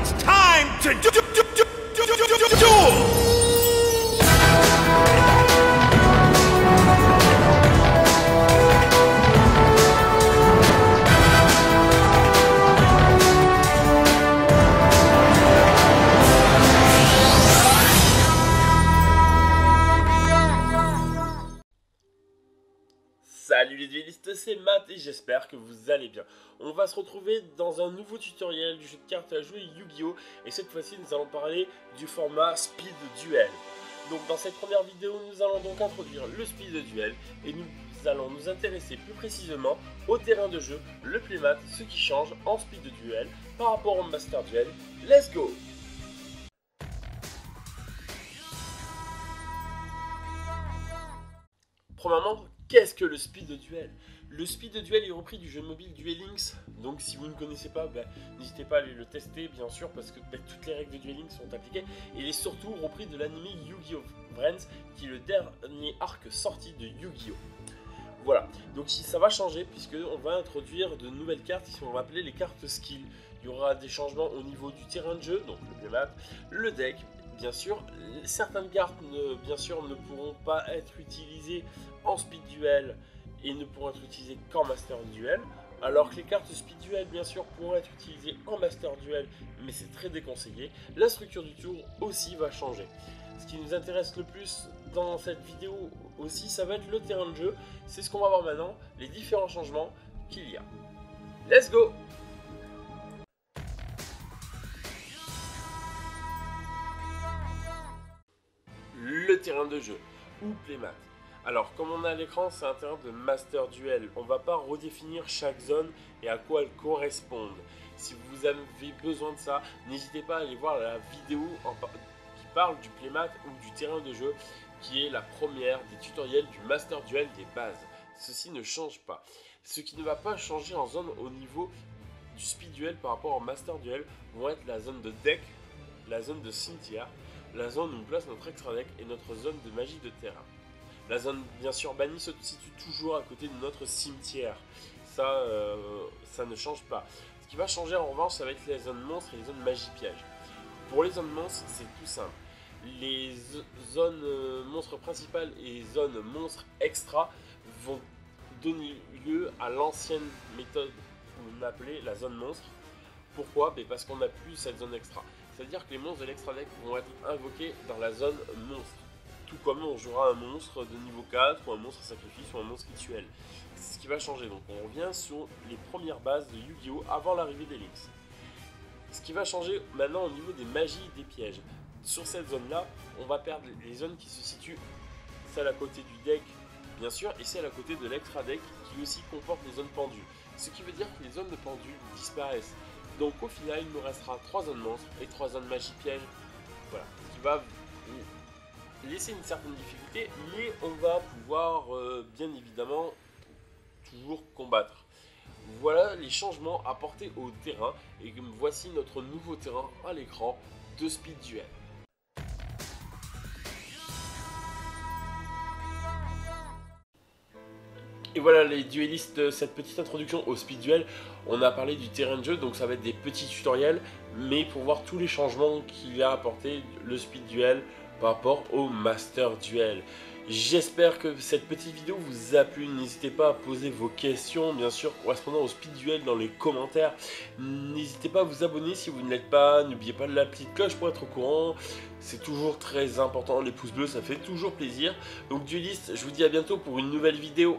It's time to duel! Salut les duellistes, c'est Matt et j'espère que vous allez bien. On va se retrouver dans un nouveau tutoriel du jeu de cartes à jouer Yu-Gi-Oh! Et cette fois-ci nous allons parler du format Speed Duel. Donc dans cette première vidéo nous allons donc introduire le Speed Duel et nous allons nous intéresser plus précisément au terrain de jeu, le playmat, ce qui change en Speed Duel par rapport au Master Duel. Let's go! Premièrement, qu'est-ce que le Speed Duel? Le Speed Duel est repris du jeu mobile Duel Links, donc si vous ne connaissez pas, n'hésitez pas à aller le tester bien sûr parce que toutes les règles de Duel Links sont appliquées. Il est surtout repris de l'anime Yu-Gi-Oh! Friends, qui est le dernier arc sorti de Yu-Gi-Oh! Voilà, donc ça va changer puisque on va introduire de nouvelles cartes qui sont appelées les cartes skill. Il y aura des changements au niveau du terrain de jeu, donc le playmat, le deck. Bien sûr, certaines cartes bien sûr ne pourront pas être utilisées en Speed Duel et ne pourront être utilisées qu'en Master Duel, alors que les cartes Speed Duel bien sûr pourront être utilisées en Master Duel, mais c'est très déconseillé. La structure du tour aussi va changer. Ce qui nous intéresse le plus dans cette vidéo aussi, ça va être le terrain de jeu. C'est ce qu'on va voir maintenant, les différents changements qu'il y a. Let's go! Le terrain de jeu ou playmat. Alors comme on a à l'écran, c'est un terrain de Master Duel. On ne va pas redéfinir chaque zone et à quoi elles correspondent. Si vous avez besoin de ça, n'hésitez pas à aller voir la vidéo qui parle du playmat ou du terrain de jeu, qui est la première des tutoriels du Master Duel des bases. Ceci ne change pas. Ce qui ne va pas changer en zone au niveau du Speed Duel par rapport au Master Duel vont être la zone de deck, la zone de cimetière, la zone où on place notre extra deck et notre zone de magie de terrain. La zone bien sûr bannie se situe toujours à côté de notre cimetière. Ça ne change pas. Ce qui va changer en revanche, ça va être les zones monstres et les zones magie piège. Pour les zones monstres, c'est tout simple. Les zones monstres principales et zones monstres extra vont donner lieu à l'ancienne méthode qu'on appelait la zone monstre. Pourquoi? Parce qu'on n'a plus cette zone extra. C'est-à-dire que les monstres de l'extra deck vont être invoqués dans la zone monstre. Tout comme on jouera un monstre de niveau 4, ou un monstre sacrifice, ou un monstre rituel. C'est ce qui va changer. Donc on revient sur les premières bases de Yu-Gi-Oh! Avant l'arrivée des Links. Ce qui va changer maintenant au niveau des magies et des pièges. Sur cette zone-là, on va perdre les zones qui se situent, celle à côté du deck, bien sûr, et celle à côté de l'extra deck, qui aussi comporte les zones pendues. Ce qui veut dire que les zones de pendues disparaissent. Donc au final, il nous restera 3 zones monstres et 3 zones magie piège. Voilà, ce qui va laisser une certaine difficulté, mais on va pouvoir bien évidemment toujours combattre. Voilà les changements apportés au terrain, et voici notre nouveau terrain à l'écran de Speed Duel. Et voilà les duellistes, cette petite introduction au Speed Duel. On a parlé du terrain de jeu, donc ça va être des petits tutoriels, mais pour voir tous les changements qu'il a apporté le Speed Duel par rapport au Master Duel. J'espère que cette petite vidéo vous a plu. N'hésitez pas à poser vos questions, bien sûr, correspondant au Speed Duel dans les commentaires. N'hésitez pas à vous abonner si vous ne l'êtes pas. N'oubliez pas la petite cloche pour être au courant. C'est toujours très important. Les pouces bleus, ça fait toujours plaisir. Donc duellistes, je vous dis à bientôt pour une nouvelle vidéo.